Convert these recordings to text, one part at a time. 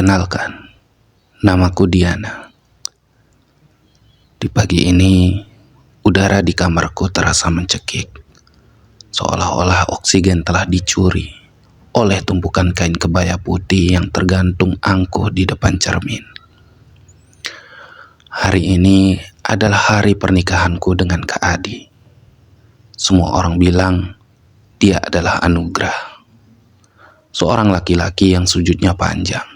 Perkenalkan, namaku Diana. Di pagi ini, udara di kamarku terasa mencekik, seolah-olah oksigen telah dicuri oleh tumpukan kain kebaya putih yang tergantung angkuh di depan cermin. Hari ini adalah hari pernikahanku dengan Kak Adi. Semua orang bilang dia adalah anugerah. Seorang laki-laki yang sujudnya panjang,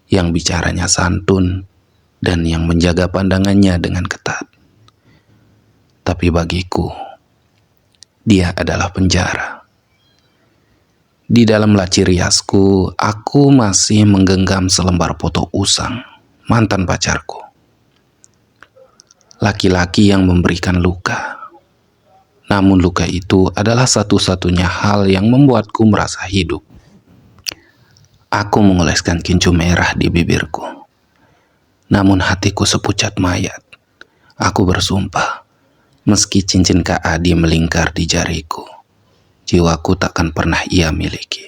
yang bicaranya santun, dan yang menjaga pandangannya dengan ketat. Tapi bagiku, dia adalah penjara. Di dalam laci riasku, aku masih menggenggam selembar foto usang mantan pacarku. Laki-laki yang memberikan luka. Namun luka itu adalah satu-satunya hal yang membuatku merasa hidup. Aku mengoleskan kincu merah di bibirku. Namun hatiku sepucat mayat. Aku bersumpah, meski cincin Kak Adi melingkar di jariku, jiwaku takkan pernah ia miliki.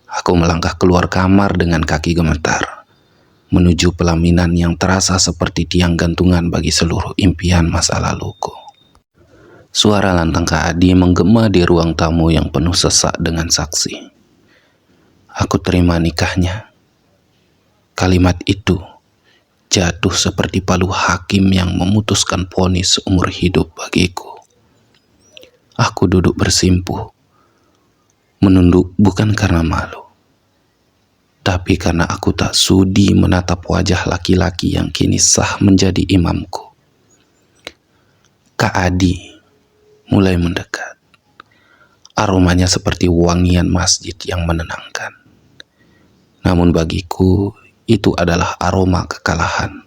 Aku melangkah keluar kamar dengan kaki gemetar, menuju pelaminan yang terasa seperti tiang gantungan bagi seluruh impian masa laluku. Suara lantang Kak Adi menggema di ruang tamu yang penuh sesak dengan saksi. Aku terima nikahnya. Kalimat itu jatuh seperti palu hakim yang memutuskan vonis seumur hidup bagiku. Aku duduk bersimpuh, menunduk bukan karena malu, tapi karena aku tak sudi menatap wajah laki-laki yang kini sah menjadi imamku. Kak Adi mulai mendekat. Aromanya seperti wangian masjid yang menenangkan. Namun bagiku, itu adalah aroma kekalahan.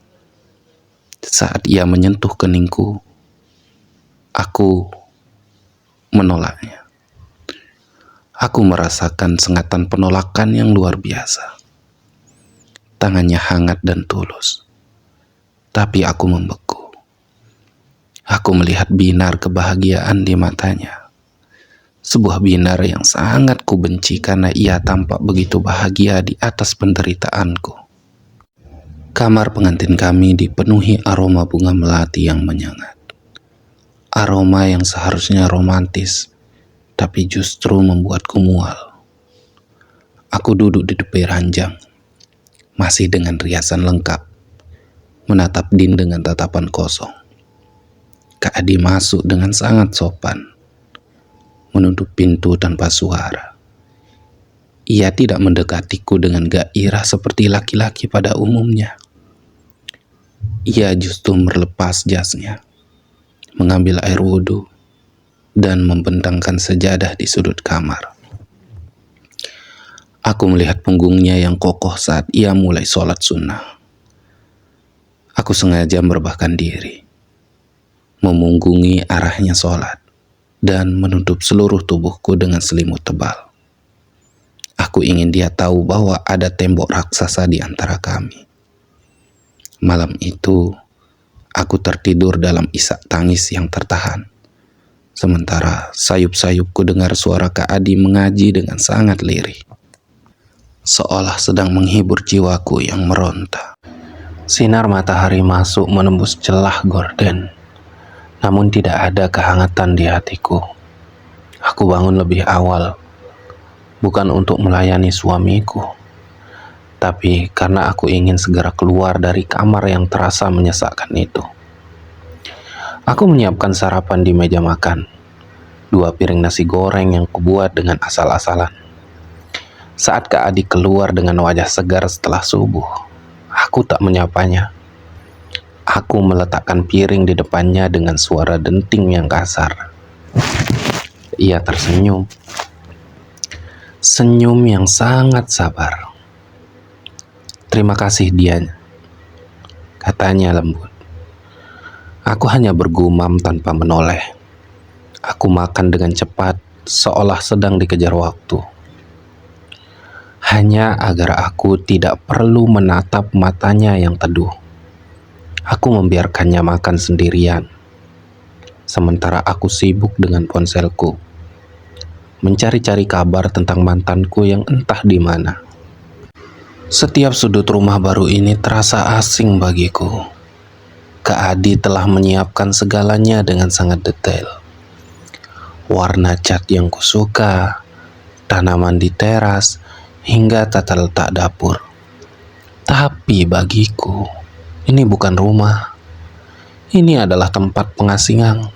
Saat ia menyentuh keningku, aku menolaknya. Aku merasakan sengatan penolakan yang luar biasa. Tangannya hangat dan tulus. Tapi aku membeku. Aku melihat binar kebahagiaan di matanya. Sebuah binar yang sangat kubenci karena ia tampak begitu bahagia di atas penderitaanku. Kamar pengantin kami dipenuhi aroma bunga melati yang menyengat. Aroma yang seharusnya romantis, tapi justru membuatku mual. Aku duduk di tepi ranjang, masih dengan riasan lengkap, menatap Din dengan tatapan kosong. Kak Adi masuk dengan sangat sopan, menutup pintu tanpa suara. Ia tidak mendekatiku dengan gairah seperti laki-laki pada umumnya. Ia justru melepas jasnya, mengambil air wudhu, dan membentangkan sejadah di sudut kamar. Aku melihat punggungnya yang kokoh saat ia mulai sholat sunnah. Aku sengaja merebahkan diri, memunggungi arahnya sholat, dan menutup seluruh tubuhku dengan selimut tebal. Aku ingin dia tahu bahwa ada tembok raksasa di antara kami. Malam itu, aku tertidur dalam isak tangis yang tertahan. Sementara sayup-sayupku dengar suara Kak Adi mengaji dengan sangat lirih, seolah sedang menghibur jiwaku yang meronta. Sinar matahari masuk menembus celah gorden. Namun tidak ada kehangatan di hatiku. Aku bangun lebih awal, bukan untuk melayani suamiku, tapi karena aku ingin segera keluar dari kamar yang terasa menyesakkan itu. Aku menyiapkan sarapan di meja makan, 2 piring nasi goreng yang kubuat dengan asal-asalan. Saat Kak Adi keluar dengan wajah segar setelah subuh, aku tak menyapanya. Aku meletakkan piring di depannya dengan suara denting yang kasar. Ia tersenyum. Senyum yang sangat sabar. "Terima kasih, Dian," katanya lembut. Aku hanya bergumam tanpa menoleh. Aku makan dengan cepat, seolah sedang dikejar waktu. Hanya agar aku tidak perlu menatap matanya yang teduh. Aku membiarkannya makan sendirian, sementara aku sibuk dengan ponselku, mencari-cari kabar tentang mantanku yang entah di mana. Setiap sudut rumah baru ini terasa asing bagiku. Kak Adi telah menyiapkan segalanya dengan sangat detail. Warna cat yang kusuka, tanaman di teras, hingga tata letak dapur. Tapi bagiku, ini bukan rumah. Ini adalah tempat pengasingan.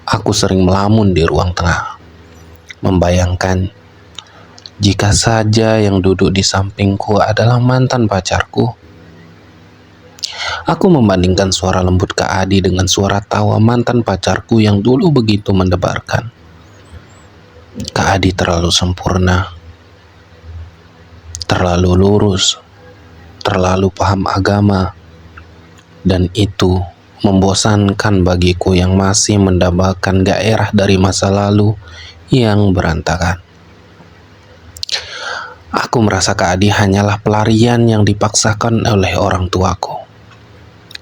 Aku sering melamun di ruang tengah, membayangkan jika saja yang duduk di sampingku adalah mantan pacarku. Aku membandingkan suara lembut Kak Adi dengan suara tawa mantan pacarku yang dulu begitu mendebarkan. Kak Adi terlalu sempurna, terlalu lurus, terlalu paham agama, dan itu membosankan bagiku yang masih mendambakan gairah dari masa lalu yang berantakan. Aku merasa Kak Adi hanyalah pelarian yang dipaksakan oleh orang tuaku.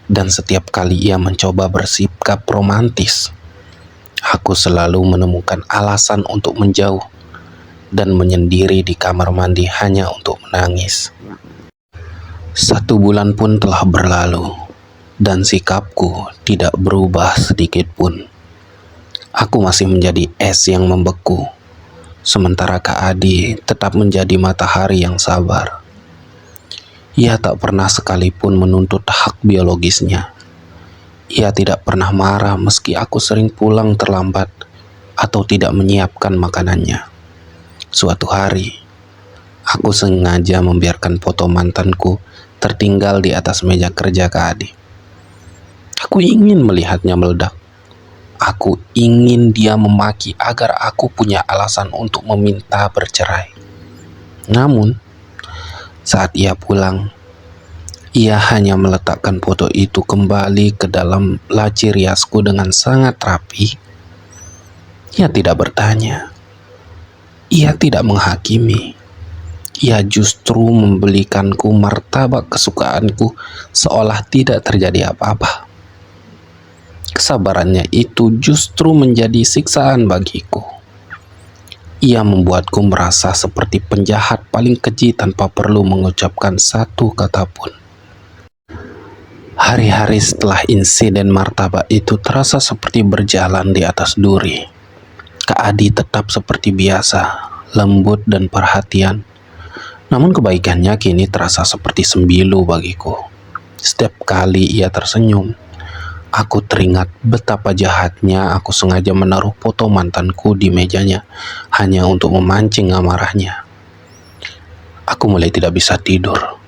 Dan setiap kali ia mencoba bersikap romantis, aku selalu menemukan alasan untuk menjauh dan menyendiri di kamar mandi hanya untuk menangis. 1 bulan pun telah berlalu, dan sikapku tidak berubah sedikit pun. Aku masih menjadi es yang membeku, sementara Kak Adi tetap menjadi matahari yang sabar. Ia tak pernah sekalipun menuntut hak biologisnya. Ia tidak pernah marah meski aku sering pulang terlambat atau tidak menyiapkan makanannya. Suatu hari, aku sengaja membiarkan foto mantanku tertinggal di atas meja kerja Kak Adi. Aku ingin melihatnya meledak. Aku ingin dia memaki agar aku punya alasan untuk meminta bercerai. Namun, saat ia pulang, ia hanya meletakkan foto itu kembali ke dalam laci riasku dengan sangat rapi. Ia tidak bertanya. Ia tidak menghakimi. Ia justru membelikanku martabak kesukaanku seolah tidak terjadi apa-apa. Kesabarannya itu justru menjadi siksaan bagiku. Ia membuatku merasa seperti penjahat paling keji tanpa perlu mengucapkan satu kata pun. Hari-hari setelah insiden martabak itu terasa seperti berjalan di atas duri. Kak Adi tetap seperti biasa, lembut dan perhatian. Namun kebaikannya kini terasa seperti sembilu bagiku. Setiap kali ia tersenyum, aku teringat betapa jahatnya aku sengaja menaruh foto mantanku di mejanya hanya untuk memancing amarahnya. Aku mulai tidak bisa tidur.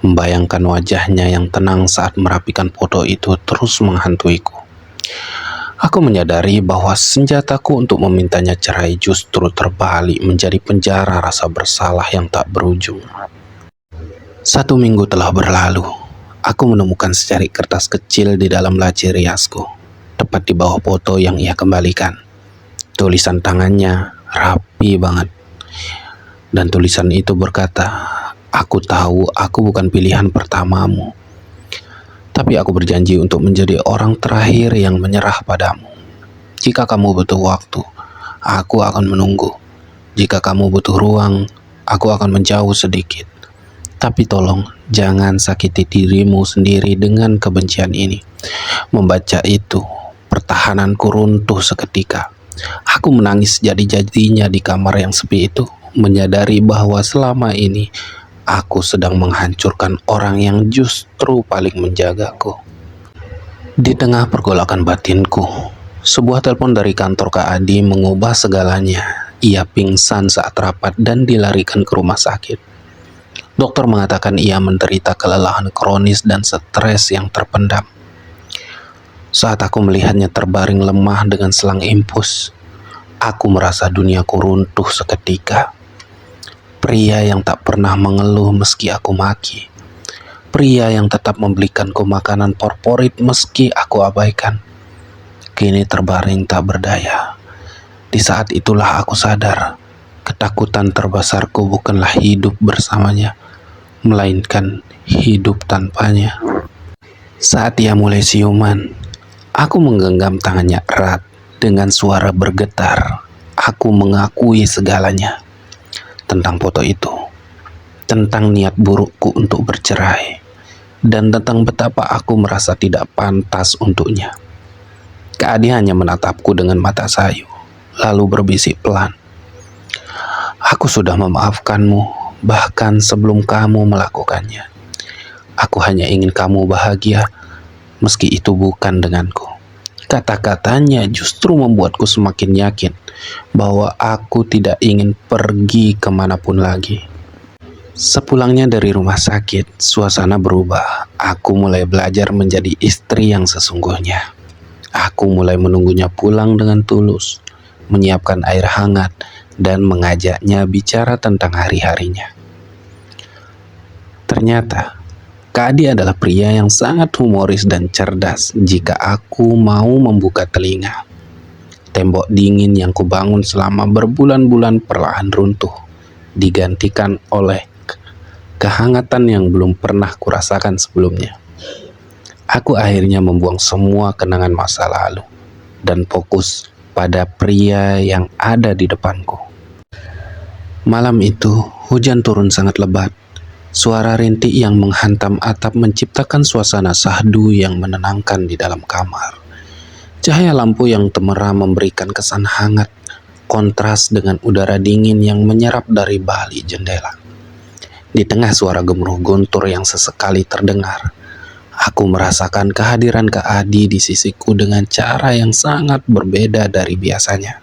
Membayangkan wajahnya yang tenang saat merapikan foto itu terus menghantuiku. Aku menyadari bahwa senjataku untuk memintanya cerai justru terbalik menjadi penjara rasa bersalah yang tak berujung. 1 minggu telah berlalu. Aku menemukan secari kertas kecil di dalam laci riasku, tepat di bawah foto yang ia kembalikan. Tulisan tangannya rapi banget. Dan tulisan itu berkata, "Aku tahu aku bukan pilihan pertamamu, tapi aku berjanji untuk menjadi orang terakhir yang menyerah padamu. Jika kamu butuh waktu, aku akan menunggu. Jika kamu butuh ruang, aku akan menjauh sedikit. Tapi tolong, jangan sakiti dirimu sendiri dengan kebencian ini." Membaca itu, pertahananku runtuh seketika. Aku menangis jadi-jadinya di kamar yang sepi itu, menyadari bahwa selama ini aku sedang menghancurkan orang yang justru paling menjagaku. Di tengah pergolakan batinku, sebuah telepon dari kantor Kak Adi mengubah segalanya. Ia pingsan saat rapat dan dilarikan ke rumah sakit. Dokter mengatakan ia menderita kelelahan kronis dan stres yang terpendam. Saat aku melihatnya terbaring lemah dengan selang infus, aku merasa duniaku runtuh seketika. Pria yang tak pernah mengeluh meski aku maki. Pria yang tetap membelikanku makanan favorit meski aku abaikan. Kini terbaring tak berdaya. Di saat itulah aku sadar, ketakutan terbesarku bukanlah hidup bersamanya, melainkan hidup tanpanya. Saat ia mulai siuman, aku menggenggam tangannya erat. Dengan suara bergetar, aku mengakui segalanya tentang foto itu. tentang niat burukku untuk bercerai, dan tentang betapa aku merasa tidak pantas untuknya. Kak Adi hanya menatapku dengan mata sayu, lalu berbisik pelan, "Aku sudah memaafkanmu, bahkan sebelum kamu melakukannya. Aku hanya ingin kamu bahagia, meski itu bukan denganku." Kata-katanya justru membuatku semakin yakin bahwa aku tidak ingin pergi kemanapun lagi. Sepulangnya dari rumah sakit, suasana berubah. Aku mulai belajar menjadi istri yang sesungguhnya. Aku mulai menunggunya pulang dengan tulus, menyiapkan air hangat, dan mengajaknya bicara tentang hari-harinya. Ternyata, Kak Adi adalah pria yang sangat humoris dan cerdas jika aku mau membuka telinga. Tembok dingin yang kubangun selama berbulan-bulan perlahan runtuh, digantikan oleh kehangatan yang belum pernah kurasakan sebelumnya. Aku akhirnya membuang semua kenangan masa lalu dan fokus pada pria yang ada di depanku. Malam itu, hujan turun sangat lebat. Suara rintik yang menghantam atap menciptakan suasana syahdu yang menenangkan di dalam kamar. Cahaya lampu yang temerah memberikan kesan hangat, kontras dengan udara dingin yang menyerap dari balik jendela. Di tengah suara gemuruh guntur yang sesekali terdengar, aku merasakan kehadiran Kak Adi di sisiku dengan cara yang sangat berbeda dari biasanya.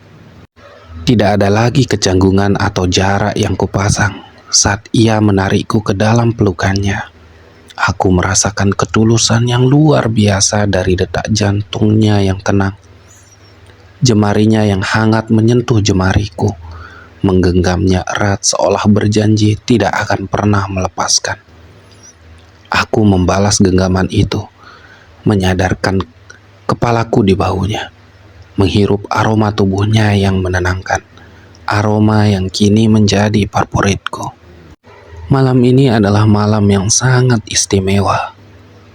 Tidak ada lagi kecanggungan atau jarak yang kupasang saat ia menarikku ke dalam pelukannya. Aku merasakan ketulusan yang luar biasa dari detak jantungnya yang tenang. Jemarinya yang hangat menyentuh jemariku, menggenggamnya erat seolah berjanji tidak akan pernah melepaskan. Aku membalas genggaman itu, menyadarkan kepalaku di bahunya, menghirup aroma tubuhnya yang menenangkan, aroma yang kini menjadi favoritku. Malam ini adalah malam yang sangat istimewa,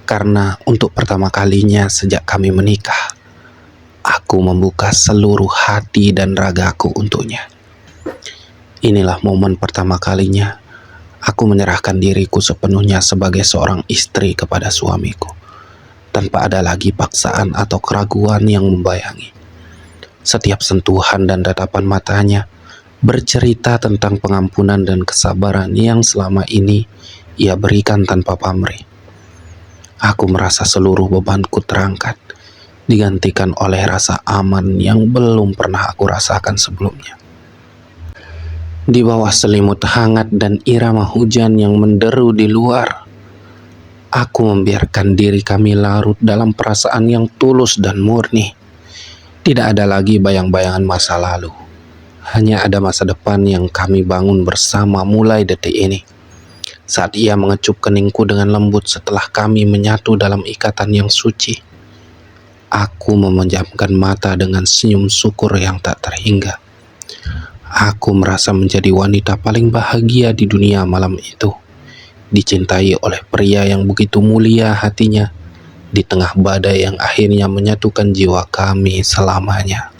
karena untuk pertama kalinya sejak kami menikah, aku membuka seluruh hati dan ragaku untuknya. Inilah momen pertama kalinya aku menyerahkan diriku sepenuhnya sebagai seorang istri kepada suamiku, tanpa ada lagi paksaan atau keraguan yang membayangi. Setiap sentuhan dan tatapan matanya bercerita tentang pengampunan dan kesabaran yang selama ini ia berikan tanpa pamrih. Aku merasa seluruh bebanku terangkat, digantikan oleh rasa aman yang belum pernah aku rasakan sebelumnya. Di bawah selimut hangat dan irama hujan yang menderu di luar, aku membiarkan diri kami larut dalam perasaan yang tulus dan murni. Tidak ada lagi bayang-bayangan masa lalu. Hanya ada masa depan yang kami bangun bersama mulai detik ini. Saat ia mengecup keningku dengan lembut setelah kami menyatu dalam ikatan yang suci, aku memejamkan mata dengan senyum syukur yang tak terhingga. Aku merasa menjadi wanita paling bahagia di dunia malam itu, dicintai oleh pria yang begitu mulia hatinya, di tengah badai yang akhirnya menyatukan jiwa kami selamanya.